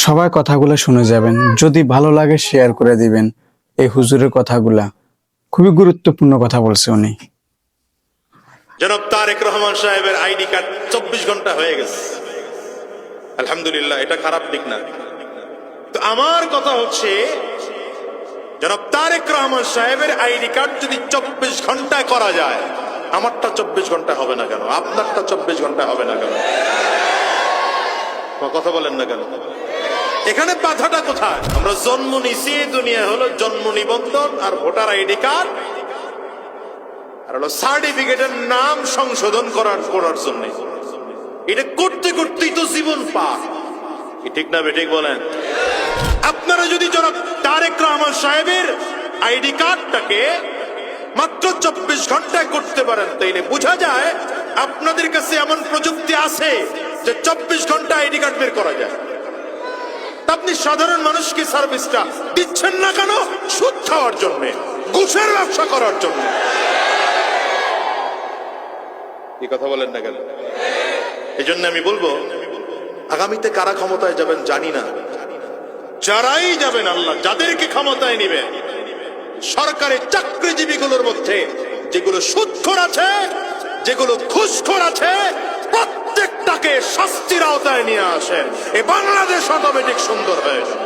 সবাই কথাগুলো শুনে যাবেন, যদি ভালো লাগে শেয়ার করে দিবেন। এই হুজুরের কথাগুলা খুবই গুরুত্বপূর্ণ কথা বলছে উনি। জনাব তারেক রহমান সাহেবের আইডি কার্ড 24 ঘন্টা হয়ে গেছে, আলহামদুলিল্লাহ, এটা খারাপ দিক না। তো আমার কথা হচ্ছে, জনাব তারেক রহমান সাহেবের আইডি কার্ড যদি 24 ঘন্টায় করা যায়, আমারটা 24 ঘন্টা হবে না কেন? আপনারটা 24 ঘন্টা হবে না কেন? কথা বলেন না কেন? এখানে বাধাটা কোথায়? আমরা জন্ম নিছি, দুনিয়া হলো জন্ম নিবন্ধন আর ভোটার আইডি কার্ড আর হলো সার্টিফিকেটের নাম সংশোধন করার জন্য। এটা করতে করতেই তো জীবন পার। ঠিক না বেঠিক বলেন? আপনারা যদি জনাব তারেক রহমান সাহেবের আইডি কার্ডটাকে মাত্র 24 ঘন্টায় করতে পারেন, তাইলে বোঝা যায় আপনাদের কাছে এমন প্রযুক্তি আছে যে 24 ঘন্টা আইডি কার্ড বের করা যায়। আপনি সাধারণ মানুষকে সার্ভিসটা দিচ্ছেন না কেন? সুদ খাওয়ার জন্য, ঘুষের ব্যবসা করার জন্য। এই কথা বলেন না কেন? এই জন্য আমি বলবো, আগামীতে কারা ক্ষমতায় যাবেন জানি না, যারাই যাবেন, আল্লাহ যাদেরকে ক্ষমতায় নিবে, সরকারি চাকরিজীবীগুলোর মধ্যে যেগুলো সুদখোর আছে, যেগুলো ঘুষখোর আছে, প্রত্যেকটাকে শাস্তির আওতায় নিয়ে আসেন। এই বাংলাদেশ অটোমেটিক সুন্দর হয়ে যাবে।